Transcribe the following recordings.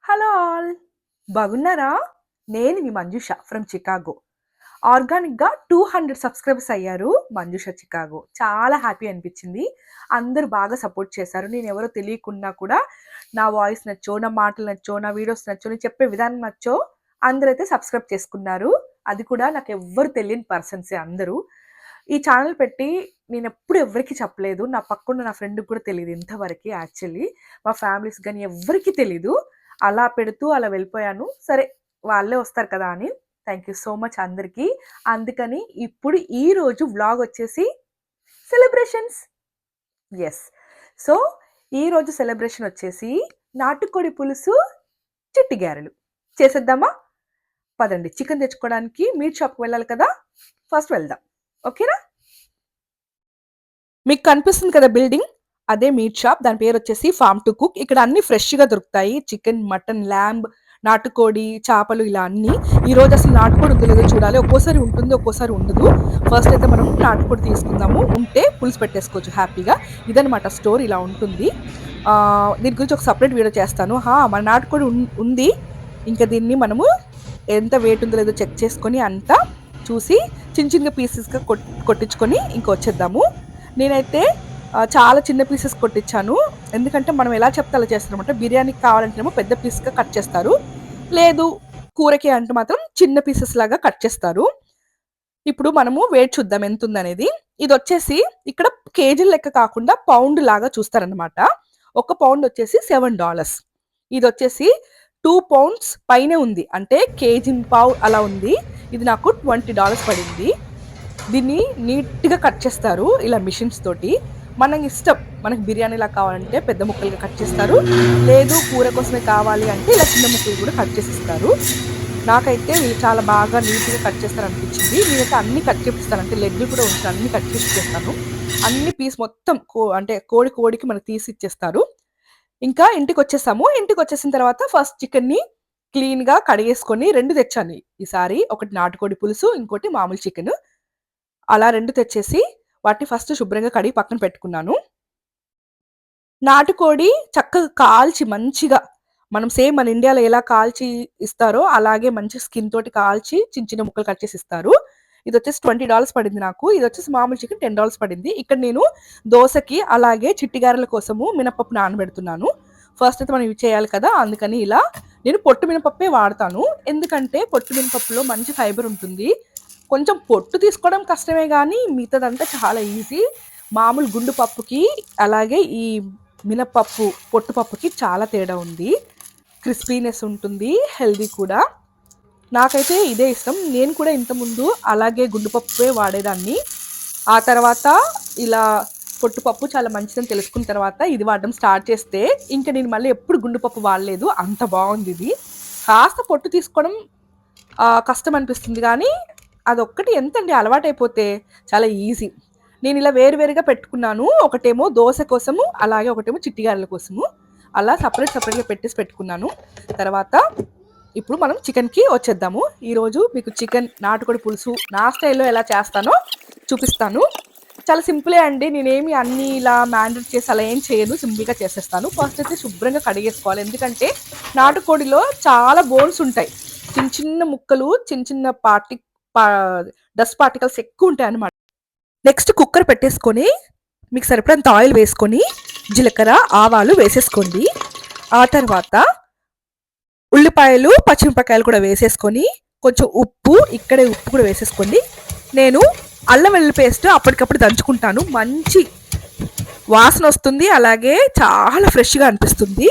Hello all. బాగున్నారా? నేను మీ Manjusha from Chicago. ఆర్గానిక్‌గా 200 సబ్‌స్క్రైబర్స్ అయ్యారు మంజుష చికాగో. చాలా హ్యాపీ అనిపించింది. అందరూ బాగా సపోర్ట్ చేశారు. నేనెవరో తెలియకున్నా కూడా నా వాయిస్ నచ్చో, నా మాటలు నచ్చో, నా వీడియోస్ నచ్చో, నేను చెప్పే విధానం నచ్చో అందరైతే సబ్‌స్క్రైబ్ చేసుకున్నారు. అది కూడా నాకెవ్వరు తెలియని పర్సన్సే అందరూ. ఈ ఛానెల్ పెట్టి నేనెప్పుడు ఎవ్వరికీ చెప్పలేదు. నా పక్కనున్న నా ఫ్రెండ్‌కి కూడా తెలీదు ఇంతవరకి యాక్చువల్లీ. మా ఫ్యామిలీస్ గాని ఎవ్వరికీ తెలీదు. అలా పెడుతూ అలా వెళ్ళిపోయాను. సరే వాళ్ళే వస్తారు కదా అని. థ్యాంక్ యూ సో మచ్ అందరికీ. అందుకని ఇప్పుడు ఈరోజు వ్లాగ్ వచ్చేసి సెలబ్రేషన్స్. యెస్. సో, ఈరోజు సెలబ్రేషన్ వచ్చేసి నాటుకోడి పులుసు, చిట్టి గారెలు. చేసేద్దామా? పదండి. చికెన్ తెచ్చుకోవడానికి మీట్ షాప్‌కి వెళ్ళాలి కదా! ఫస్ట్ వెళ్దాం. ఓకేనా? మీకు కనిపిస్తుంది కదా బిల్డింగ్, అదే మీట్ షాప్. దాని పేరు వచ్చేసి ఫార్మ్ టు కుక్. ఇక్కడ అన్ని ఫ్రెష్‌గా దొరుకుతాయి. చికెన్, మటన్, ల్యాంబ్, నాటుకోడి, చేపలు ఇలా అన్నీ. ఈరోజు అసలు నాటుకోడి ఉందో లేదో చూడాలి. ఒక్కోసారి ఉంటుంది, ఒక్కోసారి ఉండదు. ఫస్ట్ అయితే మనం నాటుకోడి తీసుకుందాము. ఉంటే పులుసు పెట్టేసుకోవచ్చు హ్యాపీగా. ఇదనమాట స్టోర్, ఇలా ఉంటుంది. దీని గురించి ఒక సపరేట్ వీడియో చేస్తాను. మన నాటుకోడి ఉంది. ఇంకా దీన్ని మనము ఎంత వెయిట్ ఉందో లేదో చెక్ చేసుకొని అంతా చూసి చిన్న చిన్న పీసెస్గా కొట్టించుకొని ఇంక వచ్చేద్దాము. నేనైతే చాలా చిన్న పీసెస్ కొట్టించాను. ఎందుకంటే మనం ఎలా చెప్తే అలా చేస్తారనమాట. బిర్యానీకి కావాలంటేనేమో పెద్ద పీస్గా కట్ చేస్తారు, లేదు కూరకి అంటే మాత్రం చిన్న పీసెస్ లాగా కట్ చేస్తారు. ఇప్పుడు మనము వెయిట్ చూద్దాం ఎంత ఉందనేది. ఇది వచ్చేసి ఇక్కడ కేజీల లెక్క కాకుండా పౌండ్ లాగా చూస్తారనమాట. ఒక పౌండ్ వచ్చేసి $7. ఇది వచ్చేసి 2 పౌండ్స్ పైనే ఉంది, అంటే కేజీ పావు అలా ఉంది. ఇది నాకు $20 పడింది. దీన్ని నీట్గా కట్ చేస్తారు ఇలా మిషన్స్ తోటి. మన ఇష్టం, మనకి బిర్యానీలా కావాలంటే పెద్ద ముక్కలుగా కట్ చేస్తారు, లేదు కూర కోసమే కావాలి అంటే ఇలా చిన్న ముక్కలు కూడా కట్ చేసిస్తారు. నాకైతే వీళ్ళు చాలా బాగా నీట్గా కట్ చేస్తారు అనిపించింది. నేనైతే అన్ని కట్ చేపిస్తాను, అంటే లెగ్లు కూడా ఉంచి అన్ని కట్ చేసి ఇచ్చేస్తాను. అన్ని పీస్ మొత్తం అంటే కోడికి మనకు తీసి ఇచ్చేస్తారు. ఇంకా ఇంటికి వచ్చేసాము. ఇంటికి వచ్చేసిన తర్వాత ఫస్ట్ చికెన్ని క్లీన్గా కడిగేసుకొని 2 తెచ్చాను ఈసారి. ఒకటి నాటుకోడి పులుసు, ఇంకోటి మామూలు చికెన్. అలా 2 తెచ్చేసి వాటిని ఫస్ట్ శుభ్రంగా కడిగి పక్కన పెట్టుకున్నాను. నాటుకోడి చక్కగా కాల్చి మంచిగా, మనం సేమ్ మన ఇండియాలో ఎలా కాల్చి ఇస్తారో అలాగే మంచి స్కిన్ తోటి కాల్చి చిన్న చిన్న ముక్కలు కట్ చేసి ఇస్తారు. ఇది వచ్చేసి $20 పడింది నాకు. ఇది వచ్చేసి మామూలు చికెన్ $10 పడింది. ఇక్కడ నేను దోసకి అలాగే చిట్టిగారెల కోసము మినపప్పు నానబెడుతున్నాను. ఫస్ట్ అయితే మనం ఇవి చేయాలి కదా, అందుకని ఇలా నేను పొట్టు మినపప్పే వాడతాను. ఎందుకంటే పొట్టు మినపప్పులో మంచి ఫైబర్ ఉంటుంది. కొంచెం పొట్టు తీసుకోవడం కష్టమే కానీ మిగతాదంతా చాలా ఈజీ. మామూలు గుండు పప్పుకి అలాగే ఈ మినపప్పు పొట్టు పప్పుకి చాలా తేడా ఉంది. క్రిస్పీనెస్ ఉంటుంది, హెల్దీ కూడా. నాకైతే ఇదే ఇష్టం. నేను కూడా ఇంతకుముందు అలాగే గుండు పప్పువే వాడేదాన్ని. ఆ తర్వాత ఇలా పొట్టుపప్పు చాలా మంచిదని తెలుసుకున్న తర్వాత ఇది వాడడం స్టార్ట్ చేస్తే ఇంకా నేను మళ్ళీ ఎప్పుడు గుండు పప్పు వాడలేదు. అంత బాగుంది ఇది. కాస్త పొట్టు తీసుకోవడం కష్టం అనిపిస్తుంది కానీ అదొక్కటి ఎంతండి అలవాటైపోతే చాలా ఈజీ. నేను ఇలా వేరువేరుగా పెట్టుకున్నాను. ఒకటేమో దోశ కోసము, అలాగే ఒకటేమో చిట్టిగారెల కోసము. అలా సపరేట్గా పెట్టేసి పెట్టుకున్నాను. తర్వాత ఇప్పుడు మనం చికెన్కి వచ్చేద్దాము. ఈరోజు మీకు చికెన్ నాటుకోడి పులుసు నా స్టైల్లో ఎలా చేస్తానో చూపిస్తాను. చాలా సింపులే అండి. నేనేమి అన్నీ ఇలా మ్యారినేట్ చేసి అలా ఏం చేయను, సింపుల్గా చేసేస్తాను. ఫస్ట్ అయితే శుభ్రంగా కడిగేసుకోవాలి. ఎందుకంటే నాటుకోడిలో చాలా బోన్స్ ఉంటాయి, చిన్న చిన్న ముక్కలు, చిన్న చిన్న డస్ట్ పార్టికల్స్ ఎక్కువ ఉంటాయి అన్నమాట. నెక్స్ట్ కుక్కర్ పెట్టేసుకొని మీకు సరిపడంత ఆయిల్ వేసుకొని జీలకర్ర ఆవాలు వేసేసుకోండి. ఆ తర్వాత ఉల్లిపాయలు పచ్చిమిరపకాయలు కూడా వేసేసుకొని కొంచెం ఉప్పు కూడా వేసేసుకోండి. నేను అల్లం వెల్లుల్లి పేస్ట్ అప్పటికప్పుడు దంచుకుంటాను. మంచి వాసన వస్తుంది, అలాగే చాలా ఫ్రెష్గా అనిపిస్తుంది.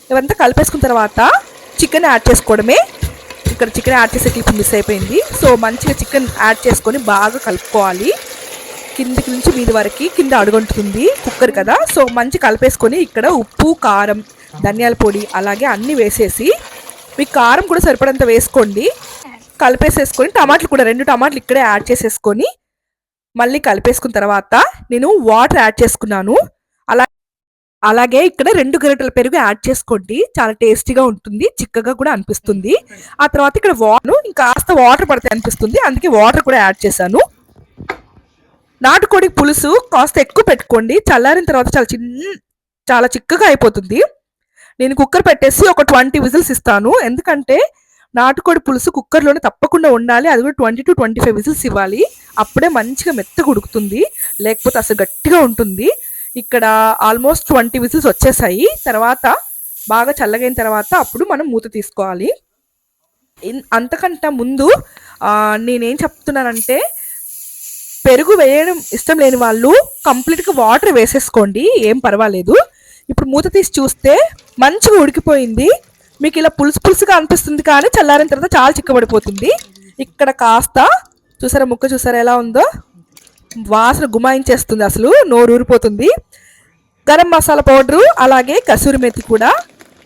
ఇవంతా కలిపేసుకున్న తర్వాత చికెన్ యాడ్ చేసుకోవడమే. ఇక్కడ చికెన్ యాడ్ చేసే క్లిప్ మిస్ అయిపోయింది. సో మంచిగా చికెన్ యాడ్ చేసుకొని బాగా కలుపుకోవాలి. కిందికి నుంచి మీది వరకు కింద అడుగంటుతుంది కుక్కర్ కదా. సో మంచి కలిపేసుకొని ఇక్కడ ఉప్పు, కారం, ధనియాల పొడి అలాగే అన్నీ వేసేసి, మీకు కారం కూడా సరిపడంత వేసుకోండి. కలిపేసేసుకొని టమాటాలు కూడా 2 టమాటాలు ఇక్కడే యాడ్ చేసేసుకొని మళ్ళీ కలిపేసుకున్న తర్వాత నేను వాటర్ యాడ్ చేసుకున్నాను. అలాగే ఇక్కడ 2 గరిటెల పెరుగు యాడ్ చేసుకోండి. చాలా టేస్టీగా ఉంటుంది, చిక్కగా కూడా అనిపిస్తుంది. ఆ తర్వాత ఇక్కడ ఇంకాస్త వాటర్ పడితే అనిపిస్తుంది, అందుకే వాటర్ కూడా యాడ్ చేశాను. నాటుకోడి పులుసు కాస్త ఎక్కువ పెట్టుకోండి, చల్లారిన తర్వాత చాలా చిక్కగా అయిపోతుంది. నేను కుక్కర్ పెట్టేసి ఒక 20 విజిల్స్ ఇస్తాను. ఎందుకంటే నాటుకోడి పులుసు కుక్కర్లోనే తప్పకుండా ఉండాలి. అది కూడా 20-25 విజిల్స్ ఇవ్వాలి. అప్పుడే మంచిగా మెత్తగా ఉడుకుతుంది. లేకపోతే అసలు గట్టిగా ఉంటుంది. ఇక్కడ ఆల్మోస్ట్ 20 విజిల్స్ వచ్చేసాయి. తర్వాత బాగా చల్లగైన తర్వాత అప్పుడు మనం మూత తీసుకోవాలి. అంతకంటే ముందు నేనేం చెప్తున్నానంటే, పెరుగు వేయడం ఇష్టం లేని వాళ్ళు కంప్లీట్గా వాటర్ వేసేసుకోండి, ఏం పర్వాలేదు. ఇప్పుడు మూత తీసి చూస్తే మంచిగా ఉడికిపోయింది. మీకు ఇలా పులుసు పులుసుగా అనిపిస్తుంది, కానీ చల్లారిన తర్వాత చాలా చిక్కబడిపోతుంది. ఇక్కడ కాస్త చూసారా, ముక్క చూసారా ఎలా ఉందో, వాసన గుమాయించేస్తుంది, అసలు నోరు ఊరిపోతుంది. గరం మసాలా పౌడరు అలాగే కసూరి మెతి కూడా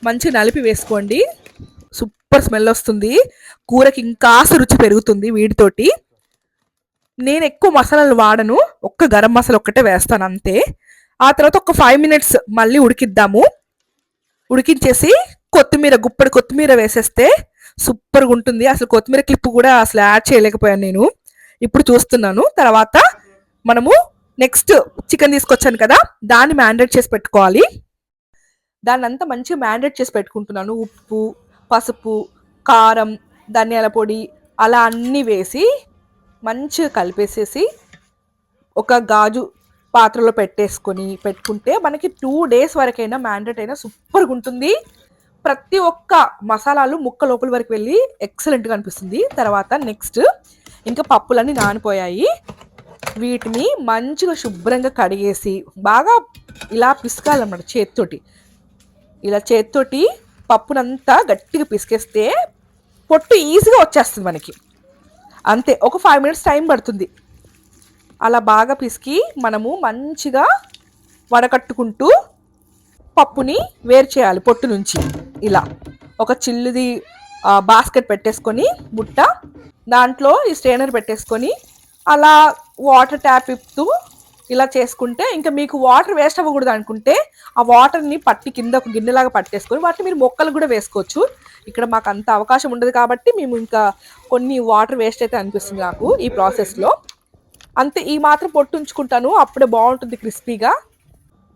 మంచిగా నలిపి వేసుకోండి. సూపర్ స్మెల్ వస్తుంది, కూరకి ఇంకాస్త రుచి పెరుగుతుంది వీటితోటి. నేను ఎక్కువ మసాలాలు వాడను, ఒక్క గరం మసాలా ఒక్కటే వేస్తాను అంతే. ఆ తర్వాత ఒక 5 మినిట్స్ మళ్ళీ ఉడికిద్దాము. ఉడికించేసి కొత్తిమీర, గుప్పడి కొత్తిమీర వేసేస్తే సూపర్గా ఉంటుంది. అసలు కొత్తిమీర క్లిప్ కూడా అసలు యాడ్ చేయలేకపోయాను నేను, ఇప్పుడు చూస్తున్నాను. తర్వాత మనము నెక్స్ట్ చికెన్ తీసుకొచ్చాను కదా, దాన్ని మ్యారినేట్ చేసి పెట్టుకోవాలి. దాన్ని అంతా మంచిగా మ్యారినేట్ చేసి పెట్టుకుంటున్నాను. ఉప్పు, పసుపు, కారం, ధనియాల పొడి అలా అన్నీ వేసి మంచిగా కలిపేసేసి ఒక గాజు పాత్రలో పెట్టుకుంటే మనకి 2 డేస్ వరకైనా మ్యారినేట్ అయినా సూపర్గా ఉంటుంది. ప్రతి ఒక్క మసాలాలు ముక్క లోపల వరకు వెళ్ళి ఎక్సలెంట్గా అనిపిస్తుంది. తర్వాత నెక్స్ట్ ఇంకా పప్పులన్నీ నానిపోయాయి. వీటిని మంచిగా శుభ్రంగా కడిగేసి బాగా ఇలా పిసకాలన్నమాట చేతితోటి. ఇలా చేతితోటి పప్పునంతా గట్టిగా పిసికేస్తే పొట్టు ఈజీగా వచ్చేస్తుంది మనకి. అంతే, ఒక 5 మినిట్స్ టైం పడుతుంది. అలా బాగా పిసికి మనము మంచిగా వడకట్టుకుంటూ పప్పుని వేరు చేయాలి పొట్టు నుంచి. ఇలా ఒక చిల్లుది బాస్కెట్ పెట్టేసుకొని బుట్ట, దాంట్లో ఈ స్ట్రైనర్ పెట్టేసుకొని అలా వాటర్ ట్యాప్ ఇప్పుతూ ఇలా చేసుకుంటే, ఇంకా మీకు వాటర్ వేస్ట్ అవ్వకూడదు అనుకుంటే ఆ వాటర్ని పట్టి కింద ఒక గిన్నెలాగా పట్టేసుకొని వాటిని మీరు మొక్కలు కూడా వేసుకోవచ్చు. ఇక్కడ మాకు అంత అవకాశం ఉండదు కాబట్టి మేము ఇంకా కొన్ని వాటర్ వేస్ట్ అయితే అనిపిస్తుంది నాకు ఈ ప్రాసెస్లో. అంతే, ఈ మాత్రం పొట్టు ఉంచుకుంటాను, అప్పుడే బాగుంటుంది క్రిస్పీగా.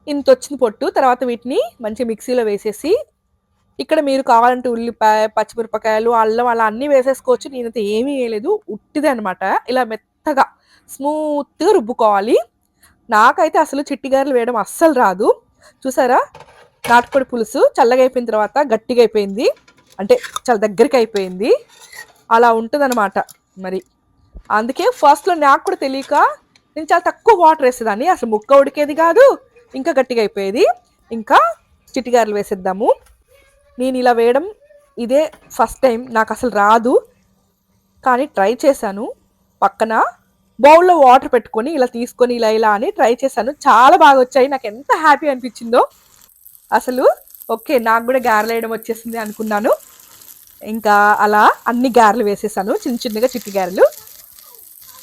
ఇంత వచ్చింది పొట్టు. తర్వాత వీటిని మంచిగా మిక్సీలో వేసేసి, ఇక్కడ మీరు కావాలంటే ఉల్లిపాయ, పచ్చిమిరపకాయలు, అల్లం అలా అన్నీ వేసేసుకోవచ్చు. నేనైతే ఏమీ వేయలేదు, ఉట్టిదే అనమాట. ఇలా మెత్తగా స్మూత్గా రుబ్బుకోవాలి. నాకైతే అసలు చిట్టిగారెలు వేయడం అస్సలు రాదు. చూసారా, నాటుకోడి పులుసు చల్లగా అయిపోయిన తర్వాత గట్టిగా అయిపోయింది, అంటే చాలా దగ్గరికి అయిపోయింది. అలా ఉంటుందన్నమాట. మరి అందుకే ఫస్ట్లో నాకు కూడా తెలియక నేను చాలా తక్కువ వాటర్ వేసేదాన్ని, అసలు ముక్క ఉడికేది కాదు, ఇంకా గట్టిగా అయిపోయేది. ఇంకా చిట్టిగారెలు వేసేద్దాము. నేను ఇలా వేయడం ఇదే ఫస్ట్ టైం, నాకు అసలు రాదు, కానీ ట్రై చేశాను. పక్కన బౌల్లో వాటర్ పెట్టుకొని ఇలా తీసుకొని ఇలా అని ట్రై చేశాను, చాలా బాగా వచ్చాయి. నాకు ఎంత హ్యాపీ అనిపించిందో అసలు. ఓకే, నాకు కూడా గారెలు వేయడం వచ్చేసింది అనుకున్నాను. ఇంకా అలా అన్ని గారెలు వేసేసాను, చిన్న చిన్నగా చిట్టి గారెలు.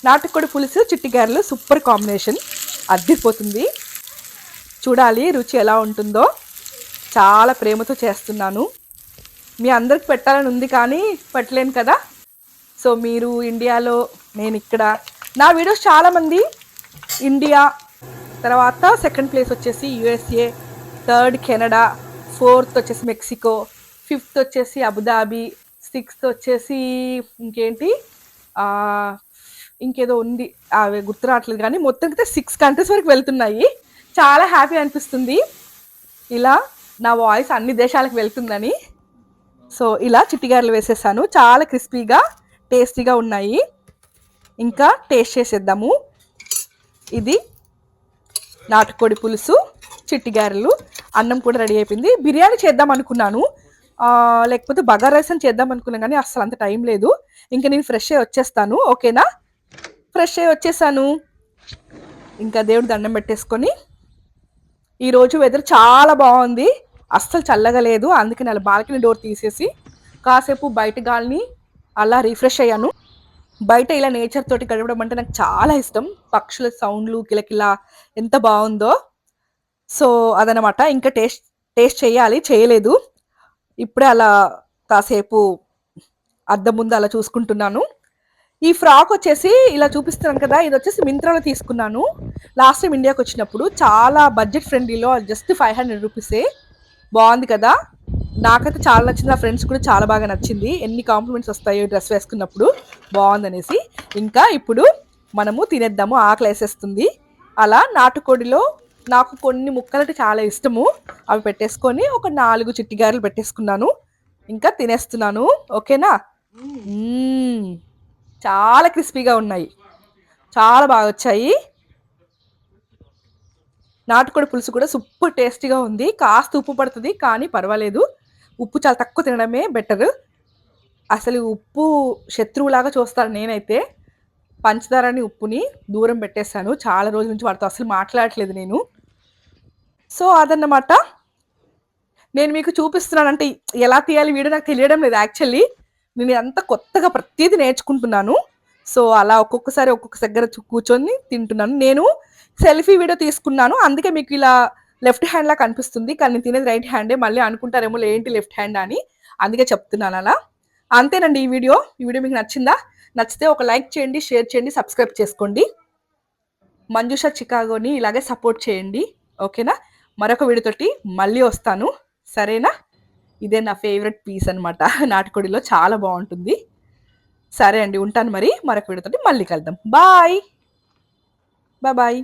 నాటుకోడి పులుసు చిట్టి గారెలు సూపర్ కాంబినేషన్, అద్దిపోతుంది. చూడాలి రుచి ఎలా ఉంటుందో. చాలా ప్రేమతో చేస్తున్నాను, మీ అందరికి పెట్టాలని ఉంది కానీ పెట్టలేను కదా. సో మీరు ఇండియాలో, నేను ఇక్కడ. నా వీడియోస్ చాలామంది ఇండియా, తర్వాత సెకండ్ ప్లేస్ వచ్చేసి యుఎస్ఏ, థర్డ్ కెనడా, ఫోర్త్ వచ్చేసి మెక్సికో, ఫిఫ్త్ వచ్చేసి అబుదాబి, సిక్స్త్ వచ్చేసి ఇంకేంటి ఇంకేదో ఉంది, అవి గుర్తు రావట్లేదు, కానీ మొత్తం 6 కంట్రీస్ వరకు వెళ్తున్నాయి. చాలా హ్యాపీ అనిపిస్తుంది ఇలా నా వాయిస్ అన్ని దేశాలకు వెళ్తుందని. సో ఇలా చిట్టిగారెలు వేసేసాను, చాలా క్రిస్పీగా టేస్టీగా ఉన్నాయి. ఇంకా టేస్ట్ చేసేద్దాము. ఇది నాటుకోడి పులుసు, చిట్టిగారెలు, అన్నం కూడా రెడీ అయిపోయింది. బిర్యానీ చేద్దాం అనుకున్నాను, లేకపోతే బగారా రైస్ అని చేద్దాం అనుకున్నాను, కానీ అసలు అంత టైం లేదు. ఇంకా నేను ఫ్రెష్ అయ్యి వచ్చేస్తాను, ఓకేనా. ఫ్రెష్ అయ్యి వచ్చేసాను. ఇంకా దేవుడు దండం పెట్టేసుకొని, ఈరోజు వెదర్ చాలా బాగుంది, అస్సలు చల్లగా లేదు. అందుకని అలా బాల్కనీ డోర్ తీసేసి కాసేపు బయట గాలిని అలా రిఫ్రెష్ అయ్యాను. బయట ఇలా నేచర్ తోటి గడపడం అంటే నాకు చాలా ఇష్టం. పక్షుల సౌండ్లు, కిలకిలా ఎంత బాగుందో. సో అదనమాట. ఇంకా టేస్ట్ చేయాలి, చేయలేదు. ఇప్పుడే అలా కాసేపు అద్దం ముందు అలా చూసుకుంటున్నాను. ఈ ఫ్రాక్ వచ్చేసి ఇలా చూపిస్తున్నాను కదా, ఇది వచ్చేసి మింత్రాలో తీసుకున్నాను లాస్ట్ టైం ఇండియాకి వచ్చినప్పుడు. చాలా బడ్జెట్ ఫ్రెండ్లీలో, జస్ట్ 500 రూపీసే. బాగుంది కదా. నాకైతే చాలా నచ్చింది. నా ఫ్రెండ్స్ కూడా చాలా బాగా నచ్చింది. ఎన్ని కాంప్లిమెంట్స్ వస్తాయో డ్రెస్ వేసుకున్నప్పుడు బాగుందనేసి. ఇంకా ఇప్పుడు మనము తినేద్దాము, ఆకలేసేస్తుంది. అలా నాటుకోడిలో నాకు కొన్ని ముక్కలంటే చాలా ఇష్టము. అవి పెట్టేసుకొని ఒక 4 చిట్టిగారెలు పెట్టేసుకున్నాను. ఇంకా తినేస్తున్నాను. ఓకేనా? చాలా క్రిస్పీగా ఉన్నాయి. చాలా బాగా వచ్చాయి. నాటుకోడి పులుసు కూడా సూపర్ టేస్టీగా ఉంది. కాస్త ఉప్పు పడుతుంది కానీ పర్వాలేదు. ఉప్పు చాలా తక్కువ తినడమే బెటర్. అసలు ఉప్పు శత్రువులాగా చూస్తాను నేనైతే. పంచదారని ఉప్పుని దూరం పెట్టేశాను. చాలా రోజుల నుంచి వాడితో అసలు మాట్లాడట్లేదు నేను. సో అదన్నమాట. నేను మీకు చూపిస్తున్నానంటే ఎలా తీయాలి వీడియో నాకు తెలియడం లేదు యాక్చువల్లీ. నేను అంత కొత్తగా ప్రతిదీ నేర్చుకుంటున్నాను. సో అలా ఒక్కొక్కసారి ఒక్కొక్క దగ్గర కూర్చొని తింటున్నాను. నేను సెల్ఫీ వీడియో తీసుకున్నాను. అందుకే మీకు ఇలా లెఫ్ట్ హ్యాండ్‌లా కనిపిస్తుంది. కానీ నేను తినేది రైట్ హ్యాండే. మళ్ళీ అనుకుంటారేమో ఏంటి లెఫ్ట్ హ్యాండ్ అని. అందుకే చెప్తున్నాను అలా. అంతేనండి ఈ వీడియో. ఈ వీడియో మీకు నచ్చిందా? నచ్చితే ఒక లైక్ చేయండి, షేర్ చేయండి, సబ్స్క్రైబ్ చేసుకోండి. మంజుష చికాగోని ఇలాగే సపోర్ట్ చేయండి. ఓకేనా? మరొక వీడియోతోటి మళ్ళీ వస్తాను. సరేనా? ఇదే నా ఫేవరెట్ పీస్ అనమాట. నాటుకోడిలో చాలా బాగుంటుంది. సరే అండి ఉంటాను మరి. మరొక వీడియోతోటి మళ్ళీ కలుద్దాం. బాయ్. బాయ్.